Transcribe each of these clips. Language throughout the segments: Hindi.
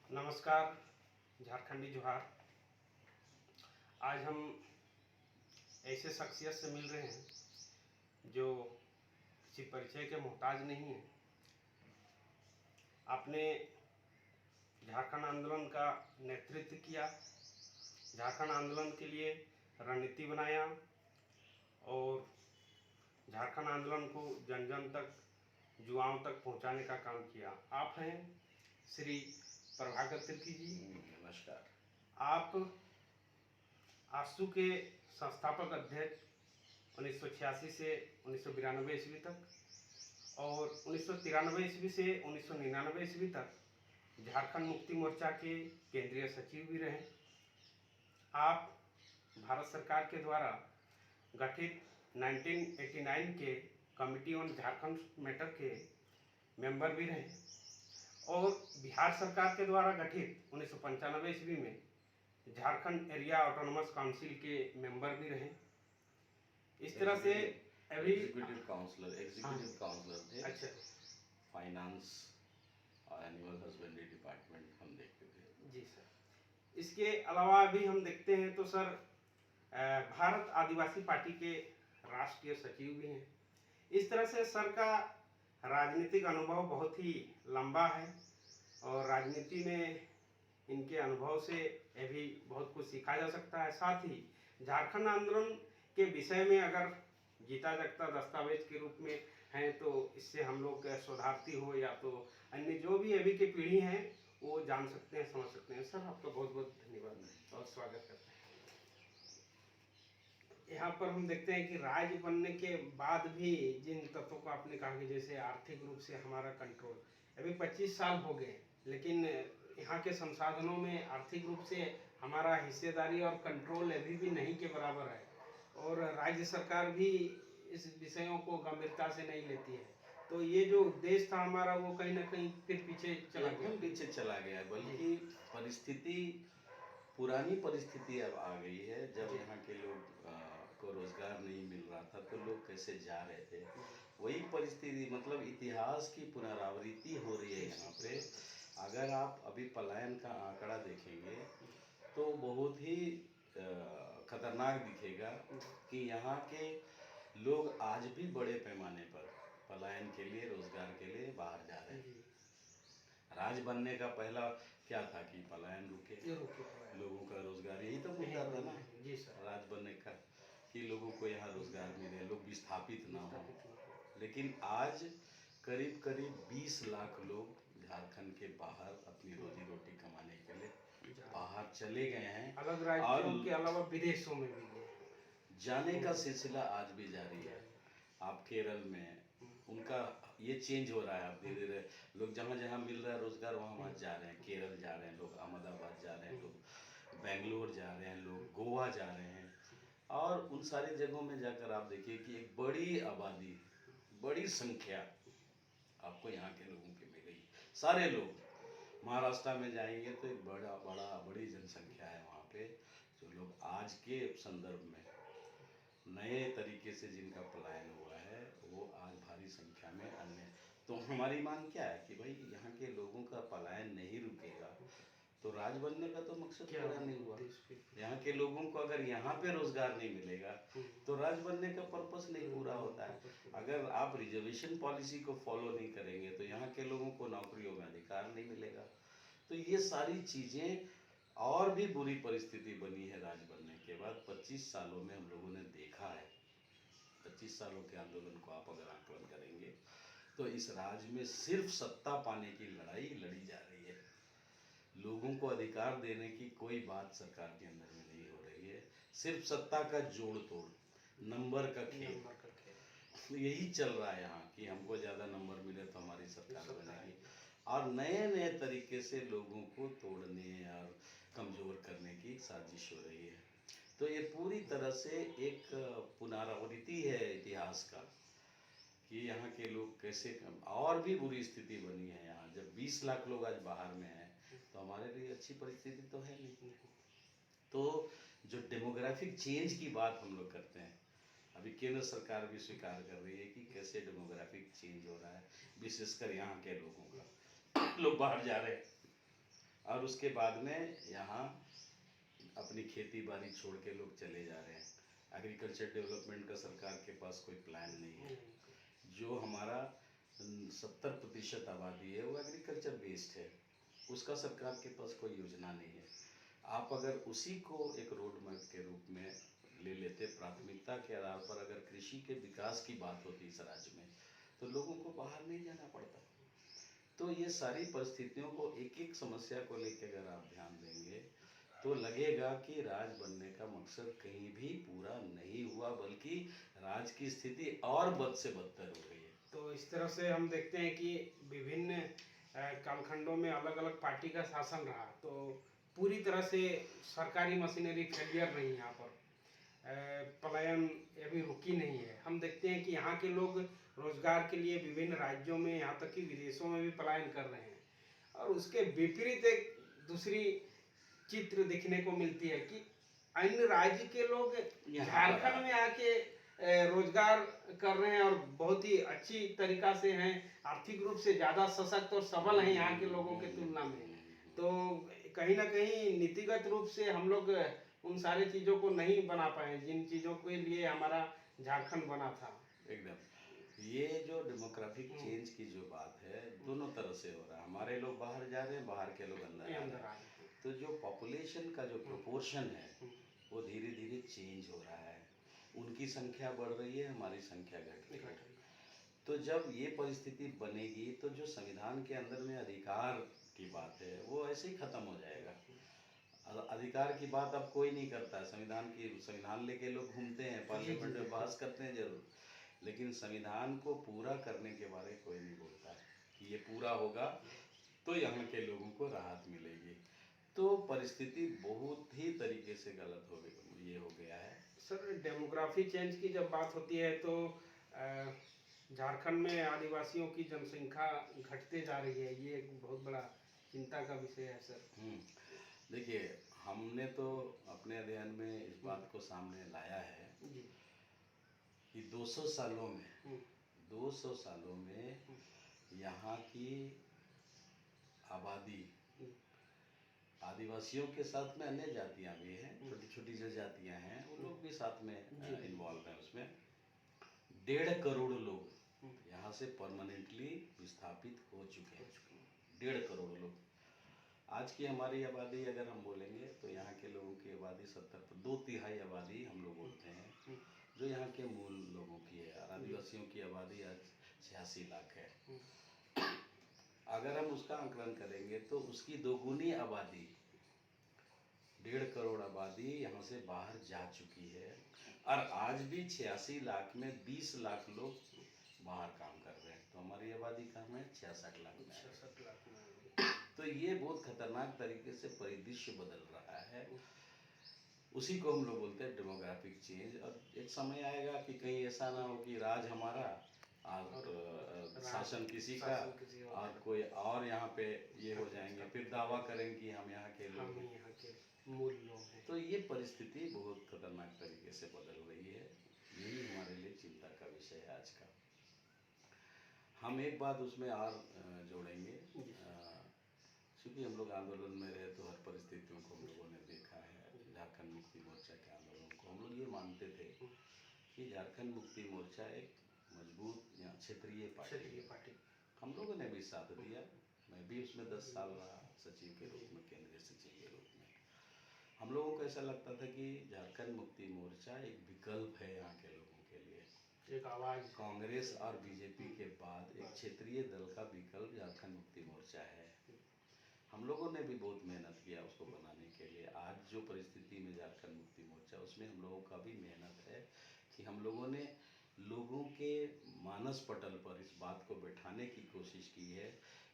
नमस्कार, झारखंडी जोहार। आज हम ऐसे शख्सियत से मिल रहे हैं जो किसी परिचय के मोहताज नहीं है। आपने झारखंड आंदोलन का नेतृत्व किया, झारखंड आंदोलन के लिए रणनीति बनाया और झारखंड आंदोलन को जन जन तक, युवाओं तक पहुंचाने का काम किया। आप हैं श्री प्रभाकर तिर्की जी। नमस्कार। आप आसू के संस्थापक अध्यक्ष 1986 से 1992 ईस्वी तक और 1993 ईस्वी से 1999 ईस्वी तक झारखंड मुक्ति मोर्चा के केंद्रीय सचिव भी रहे। आप भारत सरकार के द्वारा गठित 1989 के कमिटी ऑन झारखंड मैटर के मेंबर भी रहे और बिहार सरकार के द्वारा गठित 1995 ईस्वी में झारखंड एरिया ऑटोनोमस काउंसिल के मेंबर भी रहे। इस तरह से अभी एग्जीक्यूटिव काउंसलर थे। अच्छा, फाइनेंस और एनिमल हस्बेंड्री डिपार्टमेंट हम देखते थे। जी सर। इसके अलावा भी हम देखते हैं तो सर भारत आदिवासी पार्टी के राष्ट्रीय सचिव भी हैं। इस तरह से सर का राजनीतिक अनुभव बहुत ही लंबा है और राजनीति में इनके अनुभव से भी बहुत कुछ सीखा जा सकता है। साथ ही झारखंड आंदोलन के विषय में अगर जीता जागता दस्तावेज के रूप में हैं तो इससे हम लोग शोधार्थी हो या तो अन्य जो भी अभी की पीढ़ी हैं वो जान सकते हैं, समझ सकते हैं। सर आपका बहुत बहुत धन्यवाद और स्वागत करते हैं। यहाँ पर हम देखते हैं कि राज्य बनने के बाद भी जिन तत्वों को आपने कहा कि जैसे आर्थिक रूप से हमारा कंट्रोल, अभी 25 साल हो गए, लेकिन यहाँ के संसाधनों में आर्थिक रूप से हमारा हिस्सेदारी और कंट्रोल अभी भी नहीं के बराबर है और राज्य सरकार भी इस विषयों को गंभीरता से नहीं लेती है। तो ये जो उद्देश्य था हमारा वो कहीं ना कहीं फिर पीछे चला गया, बल्कि परिस्थिति, पुरानी परिस्थिति अब आ गई है। जब यहाँ के लोग को रोजगार नहीं मिल रहा था तो लोग कैसे जा रहे थे, वही परिस्थिति, मतलब इतिहास की पुनरावृत्ति हो रही है यहाँ पे। अगर आप अभी पलायन का आंकड़ा देखेंगे तो बहुत ही खतरनाक दिखेगा कि यहाँ के लोग आज भी बड़े पैमाने पर पलायन के लिए, रोजगार के लिए बाहर जा रहे हैं। राज बनने का पहला क्या था कि पलायन रुके, लोगों का रोजगार, यही तो मुद्दा था ना राज बनने का, कि लोगों को यहाँ रोजगार मिले, लोग विस्थापित ना हो। लेकिन आज करीब करीब 20 लाख लोग झारखंड के बाहर अपनी रोजी रोटी कमाने के लिए बाहर चले गए हैं, अलग राज्यों के अलावा विदेशों में भी जाने का सिलसिला आज भी जारी है। आप केरल में उनका ये चेंज हो रहा है, अब धीरे धीरे लोग जहाँ जहाँ मिल रहा है रोजगार वहाँ जा रहे हैं। केरल जा रहे हैं लोग, अहमदाबाद जा रहे हैं लोग, बेंगलोर जा रहे हैं लोग, गोवा जा रहे हैं। और उन सारी जगहों में जाकर आप देखिए कि एक बड़ी आबादी, बड़ी संख्या आपको यहाँ के लोगों की मिलेगी। सारे लोग महाराष्ट्र में जाएंगे तो एक बड़ी जनसंख्या है वहाँ पे, जो लोग आज के संदर्भ में नए तरीके से जिनका पलायन हुआ है वो आज भारी संख्या में अन्य। तो हमारी मांग क्या है कि भाई यहाँ के लोगों का पलायन नहीं रुकेगा तो राज बनने का तो मकसद पूरा नहीं हुआ। यहाँ के लोगों को अगर यहाँ पे रोजगार नहीं मिलेगा तो राज बनने का पर्पस नहीं पूरा होता है। अगर आप रिजर्वेशन पॉलिसी को फॉलो नहीं करेंगे तो यहाँ के लोगों को नौकरियों में अधिकार नहीं मिलेगा। तो ये सारी चीजें और भी बुरी परिस्थिति बनी है राज बनने के बाद। 25 सालों में हम लोगों ने देखा है, 25 सालों के आंदोलन को आप अगर आकलन करेंगे तो इस राज्य में सिर्फ सत्ता पाने की लड़ाई लड़ी जा रही है। लोगों को अधिकार देने की कोई बात सरकार के अंदर में नहीं हो रही है। सिर्फ सत्ता का जोड़ तोड़, नंबर का खेल, यही चल रहा है यहाँ कि हमको ज़्यादा नंबर मिले तो हमारी सरकार बनेगी। और नए नए तरीके से लोगों को तोड़ने और कमज़ोर करने की साजिश हो रही है। तो ये पूरी तरह से एक पुनरावृत्ति है इतिहास का कि यहाँ के लोग कैसे और भी बुरी स्थिति बनी है यहाँ। जब 20 लाख लोग आज बाहर में हैं तो हमारे लिए अच्छी परिस्थिति तो है नहीं। तो जो डेमोग्राफिक चेंज की बात हम लोग करते हैं, अभी केंद्र सरकार भी स्वीकार कर रही है कि कैसे डेमोग्राफिक चेंज हो रहा है, विशेषकर यहाँ के लोगों का। लोग बाहर जा रहे हैं। और उसके बाद में यहाँ अपनी खेती बाड़ी छोड़ के लोग चले जा रहे हैं। एग्रीकल्चर डेवलपमेंट का सरकार के पास कोई प्लान नहीं है। जो हमारा 70% आबादी है वो एग्रीकल्चर बेस्ड है, उसका सरकार के पास कोई योजना नहीं है। आप अगर उसी को एक रोड मैप के रूप में ले लेते, प्राथमिकता के आधार पर अगर कृषि के विकास की बात होती इस राज्य में, तो लोगों को बाहर नहीं जाना पड़ता। तो ये सारी परिस्थितियों को, एक एक समस्या को लेकर अगर आप ध्यान देंगे तो लगेगा कि राज बनने का मकसद कहीं भी पूरा नहीं हुआ, बल्कि राज की स्थिति और बद से बदतर हो गई है। तो इस तरह से हम देखते हैं कि विभिन्न कालखंडों में अलग अलग पार्टी का शासन रहा, तो पूरी तरह से सरकारी मशीनरी फेलियर रही यहाँ पर। पलायन अभी रुकी नहीं है। हम देखते हैं कि यहाँ के लोग रोजगार के लिए विभिन्न राज्यों में, यहाँ तक कि विदेशों में भी पलायन कर रहे हैं। और उसके विपरीत एक दूसरी चित्र देखने को मिलती है कि अन्य राज्य के लोग झारखंड में आके रोजगार कर रहे हैं और बहुत ही अच्छी तरीका से हैं, आर्थिक रूप से ज़्यादा सशक्त और सबल हैं यहाँ के लोगों के तुलना में। तो कहीं ना कहीं नीतिगत रूप से हम लोग उन सारे चीज़ों को नहीं बना पाए जिन चीज़ों के लिए हमारा झारखंड बना था। एकदम, ये जो डेमोग्राफिक चेंज की जो बात है, दोनों तरह से हो रहा है। हमारे लोग बाहर जा रहे हैं, बाहर के लोग अंदर आ रहे हैं। तो जो पॉपुलेशन का जो प्रोपोर्शन है वो धीरे धीरे चेंज हो रहा है। उनकी संख्या बढ़ रही है, हमारी संख्या घट रही है। तो जब ये परिस्थिति बनेगी तो जो संविधान के अंदर में अधिकार की बात है वो ऐसे ही खत्म हो जाएगा। अधिकार की बात अब कोई नहीं करता है। संविधान लेके लोग घूमते हैं, पार्लियामेंट में बहस करते हैं जरूर, लेकिन संविधान को पूरा करने के बारे में कोई नहीं बोलता है कि ये पूरा होगा तो यहाँ के लोगों को राहत मिलेगी। तो परिस्थिति बहुत ही तरीके से गलत हो गई, ये हो गया है। सर, डेमोग्राफी चेंज की जब बात होती है तो झारखंड में आदिवासियों की जनसंख्या घटते जा रही है, ये एक बहुत बड़ा चिंता का विषय है सर। देखिए, हमने तो अपने अध्ययन में इस बात को सामने लाया है कि 200 सालों में यहाँ की आबादी, आदिवासियों के साथ में अन्य जातियाँ भी हैं, छोटी छोटी जो जातियाँ हैं वो लोग भी साथ में इन्वॉल्व हैं उसमें। 1.5 करोड़ लोग यहाँ से परमानेंटली विस्थापित हो चुके हैं। 1.5 करोड़ लोग। आज की हमारी आबादी अगर हम बोलेंगे तो यहाँ के लोगों की आबादी 2/3 आबादी हम लोग बोलते हैं जो यहाँ के मूल लोगों की है। और आदिवासियों की आबादी आज 86 लाख है। अगर हम उसका आंकलन करेंगे तो उसकी दोगुनी आबादी, 1.5 करोड़ आबादी यहाँ से बाहर जा चुकी है। और आज भी 86 लाख में 20 लाख लोग बाहर काम कर रहे हैं। तो हमारी आबादी कहाँ है? 66 लाख में। 66 लाख में। तो ये बहुत खतरनाक तरीके से परिदृश्य बदल रहा है। उसी को हम लोग बोलते हैं डेमोग्राफिक चेंज। और एक समय आएगा कि कहीं ऐसा ना हो कि राज हमारा और शासन किसी का और कोई और यहाँ पे ये हो जाएंगे, फिर दावा करेंगे कि हम यहाँ के लोग हैं, यहाँ के मूल लोग हैं। तो ये परिस्थिति बहुत खतरनाक तरीके से बदल रही है। यही हमारे लिए चिंता का विषय है आज का। हम एक बात उसमें और जोड़ेंगे, क्योंकि हम लोग आंदोलन में रहे तो हर परिस्थितियों को हम लोगों ने देखा है। झारखंड मुक्ति मोर्चा के आंदोलन को हम लोग ये मानते थे कि झारखंड मुक्ति मोर्चा एक मजबूत या क्षेत्रीय पार्टी। हम लोगों ने भी साथ दिया। मैं भी उसमें 10 साल रहा सचिव के रूप में, केंद्रीय सचिव के रूप में। हम लोगों को ऐसा लगता था कि झारखंड मुक्ति मोर्चा एक विकल्प है यहाँ के लोगों के लिए, एक आवाज। कांग्रेस और बीजेपी के बाद एक क्षेत्रीय दल का विकल्प झारखंड मुक्ति मोर्चा है। हम लोगों ने भी बहुत मेहनत किया उसको बनाने के लिए। आज जो परिस्थिति में झारखंड मुक्ति मोर्चा, उसमें हम लोगों का भी मेहनत है कि हम लोगों ने लोगों के मानस पटल पर इस बात को बैठाने की कोशिश की है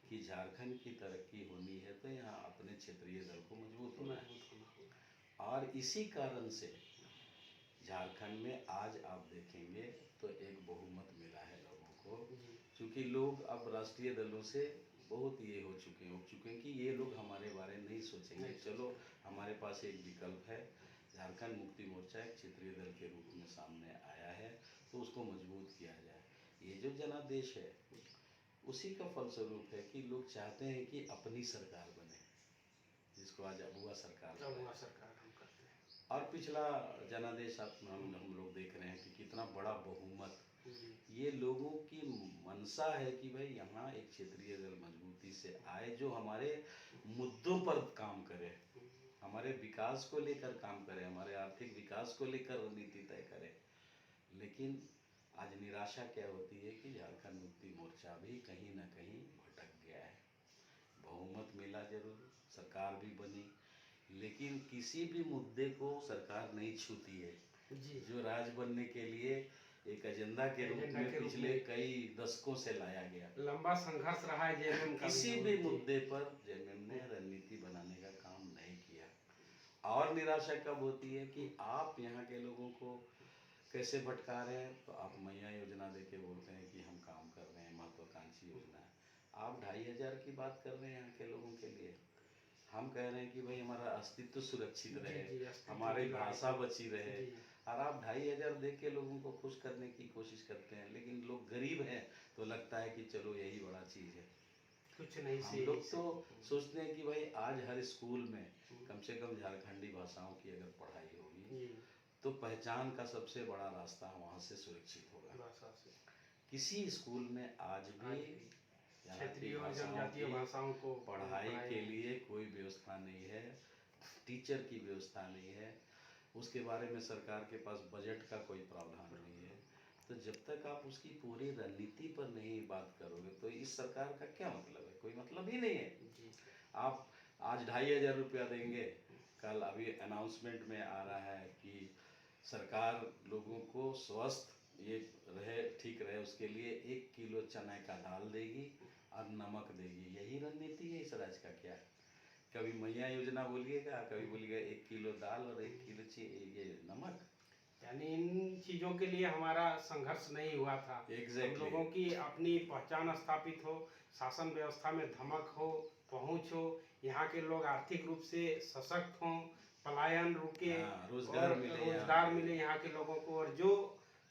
कि झारखंड की तरक्की होनी है तो यहाँ अपने क्षेत्रीय दल को मजबूत होना है। और इसी कारण से झारखंड में आज आप देखेंगे तो एक बहुमत मिला है लोगों को, क्योंकि लोग अब राष्ट्रीय दलों से बहुत ये हो चुके हैं कि ये लोग हमारे बारे में नहीं सोचेंगे। चलो, हमारे पास एक विकल्प है, झारखंड मुक्ति मोर्चा एक क्षेत्रीय दल के रूप में सामने आया है, तो उसको मजबूत किया जाए। ये जो जनादेश है उसी का फलस्वरूप है कि लोग चाहते हैं कि अपनी सरकार बने। राज अबुआ सरकार जब है। हुआ सरकार हम करते हैं। और पिछला जनादेश हम लोग देख रहे हैं कि कितना बड़ा बहुमत, जी ये लोगों की मनसा है कि भाई यहाँ एक क्षेत्रीय दल मजबूती से आए जो हमारे मुद्दों पर काम करे, हमारे विकास को लेकर काम करे, हमारे आर्थिक विकास को लेकर रणनीति तय करे। लेकिन आज निराशा क्या होती है कि झारखंड मुक्ति मोर्चा भी कहीं ना कहीं भटक गया है। बहुमत मिला जरूर, सरकार भी बनी, लेकिन किसी भी मुद्दे को सरकार नहीं छूती है जी जो राज बनने के लिए एक एजेंडा के रूप एजेंडा में के रूप पिछले में कई दशकों से लाया गया। लंबा संघर्ष रहा है जेएमएम का किसी भी मुद्दे पर जेएमएम ने रणनीति बनाने का काम नहीं किया। और निराशा कब होती है कि आप यहाँ के लोगों को कैसे भटका रहे हैं, तो आप मैया योजना देके बोलते हैं कि हम काम कर रहे हैं, महत्वाकांक्षी योजना है। आप 2500 की बात कर रहे हैं यहाँ के लोगों के लिए, हम कह रहे हैं कि भाई हमारा अस्तित्व सुरक्षित रहे, हमारी भाषा बची रहे, और आप 2500 दे के लोगों को खुश करने की कोशिश करते हैं। लेकिन लोग गरीब हैं तो लगता है कि चलो यही बड़ा चीज़ है। कुछ नहीं हम लोग तो सोचते हैं कि भाई आज हर स्कूल में कम से कम झारखंडी भाषाओं की अगर पढ़ाई होगी तो पहचान का सबसे बड़ा रास्ता वहाँ से सुरक्षित होगा। किसी स्कूल में आज भी क्षेत्रीय और जनजातीय भाषाओं को पढ़ाई के लिए कोई व्यवस्था नहीं है, टीचर की व्यवस्था नहीं है, उसके बारे में सरकार के पास बजट का कोई प्रावधान नहीं है। तो जब तक आप उसकी पूरी रणनीति पर नहीं बात करोगे तो इस सरकार का क्या मतलब है, कोई मतलब ही नहीं है। आप आज 2500 रुपया देंगे, कल अभी अनाउंसमेंट में आ रहा है कि सरकार लोगों को स्वस्थ ये रहे, ठीक रहे, उसके लिए 1 किलो चने का दाल देगी और नमक देगी। यही रणनीति है इस राज्य का क्या? कभी मैया योजना बोलिएगा, कभी बोलिएगा 1 किलो दाल और 1 किलो ये नमक। यानी इन चीज़ों के लिए हमारा संघर्ष नहीं हुआ था। हम लोगों की अपनी पहचान स्थापित हो, शासन व्यवस्था में धमक हो, पहुंच हो, यहाँ के लोग आर्थिक रूप से सशक्त हों, पलायन रुके, रोजगार मिले यहाँ के लोगों को। और जो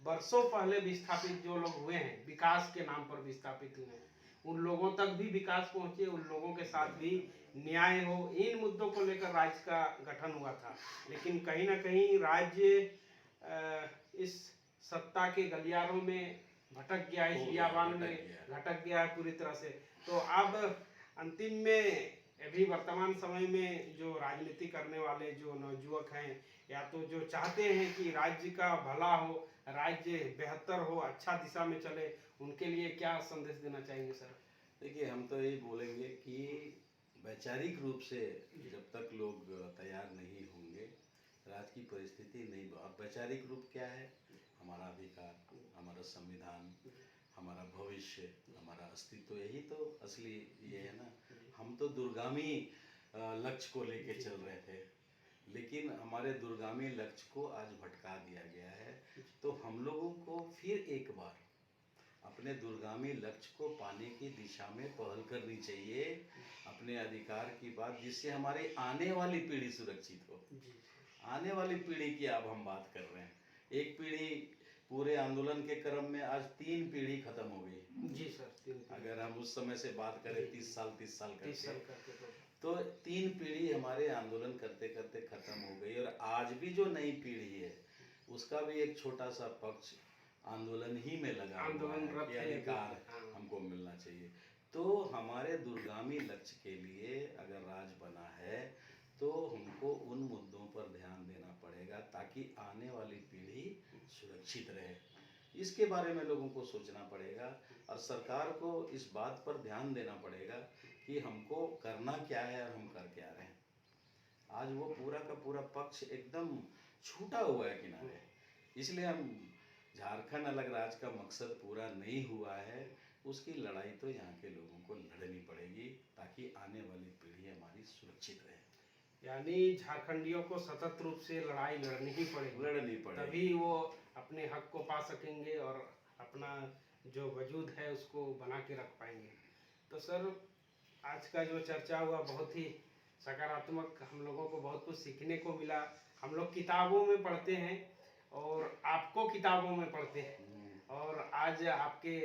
वर्षों पहले विस्थापित जो लोग हुए हैं, विकास के नाम पर विस्थापित हुए हैं, उन लोगों तक भी विकास पहुंचे, उन लोगों के साथ भी न्याय हो, इन मुद्दों को लेकर राज्य का गठन हुआ था। लेकिन कहीं ना कहीं राज्य इस सत्ता के गलियारों में भटक गया, इस बियाबान में भटक गया है पूरी तरह से। तो अब अंतिम में अभी वर्तमान समय में जो राजनीति करने वाले जो नवयुवक हैं, या तो जो चाहते हैं कि राज्य का भला हो, राज्य बेहतर हो, अच्छा दिशा में चले, उनके लिए क्या संदेश देना चाहेंगे सर? देखिए, हम तो यही बोलेंगे कि वैचारिक रूप से जब तक लोग तैयार नहीं होंगे, राज्य की परिस्थिति नहीं। और वैचारिक रूप क्या है? हमारा अधिकार, हमारा संविधान, हमारा भविष्य, हमारा अस्तित्व, यही तो असली ये है ना। हम तो दूरगामी लक्ष्य को लेके चल रहे थे, लेकिन हमारे दूरगामी लक्ष्य को आज भटका दिया गया है। तो हम लोगों को फिर एक बार अपने दूरगामी लक्ष्य को पाने की दिशा में पहल करनी चाहिए, अपने अधिकार की बात, जिससे हमारी आने वाली पीढ़ी सुरक्षित हो। आने वाली पीढ़ी की अब हम बात कर रहे हैं। एक पीढ़ी पूरे आंदोलन के क्रम में आज 3 पीढ़ी खत्म हो गई। जी सर, 3 अगर हम उस समय से बात करें 30 साल करके, तो 3 पीढ़ी हमारे आंदोलन करते करते खत्म हो गई। और आज भी जो नई पीढ़ी है उसका भी एक छोटा सा पक्ष आंदोलन ही में लगा हुआ है कि अधिकार हमको मिलना चाहिए। तो हमारे दूरगामी लक्ष्य के लिए अगर राज बना है तो हमको उन मुद्दों पर ध्यान देना पड़ेगा ताकि आने वाली पीढ़ी सुरक्षित रहे। इसके बारे में लोगों को सोचना पड़ेगा और सरकार को इस बात पर ध्यान देना पड़ेगा कि हमको करना क्या है और हम कर क्या रहे हैं। आज वो पूरा का पूरा पक्ष एकदम छूटा हुआ है किनारे। इसलिए हम झारखंड अलग राज्य का मकसद पूरा नहीं हुआ है, उसकी लड़ाई तो यहाँ के लोगों को लड़नी पड़ेगी ताकि आने वाली पीढ़ी हमारी सुरक्षित रहे। यानी झारखंडियों को सतत रूप से लड़ाई लड़नी ही पड़ेगी, तभी वो अपने हक को पा सकेंगे और अपना जो वजूद है उसको बना के रख पाएंगे। तो सर, आज का जो चर्चा हुआ बहुत ही सकारात्मक, हम लोगों को बहुत कुछ सीखने को मिला। हम लोग किताबों में पढ़ते हैं और आपको किताबों में पढ़ते हैं, और आज आपके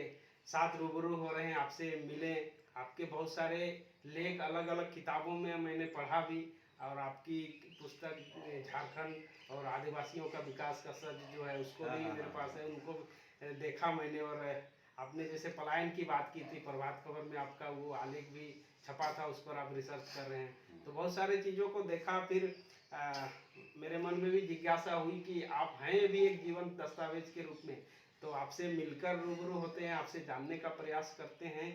साथ रूबरू हो रहे हैं, आपसे मिले। आपके बहुत सारे लेख अलग अलग किताबों में मैंने पढ़ा भी, और आपकी पुस्तक झारखंड और आदिवासियों का विकास का सच जो है उसको हाँ, भी हाँ, मेरे हाँ, पास है, उनको देखा मैंने। और आपने जैसे पलायन की बात की थी, प्रभात खबर में आपका वो आलेख भी छपा था, उस पर आप रिसर्च कर रहे हैं। तो बहुत सारी चीज़ों को देखा, फिर मेरे मन में भी जिज्ञासा हुई कि आप हैं भी एक जीवंत दस्तावेज के रूप में, तो आपसे मिलकर रूबरू होते हैं, आपसे जानने का प्रयास करते हैं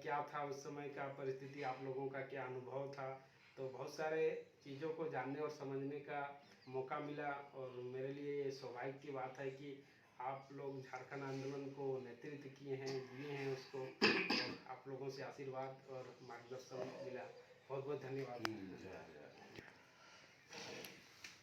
क्या था उस समय का परिस्थिति, आप लोगों का क्या अनुभव था। तो बहुत सारे चीज़ों को जानने और समझने का मौका मिला, और मेरे लिए ये सौभाग्य की बात है कि आप लोग झारखंड आंदोलन को नेतृत्व किए हैं, जिए हैं उसको, और आप लोगों से आशीर्वाद और मार्गदर्शन मिला। बहुत बहुत धन्यवाद। जा, जा।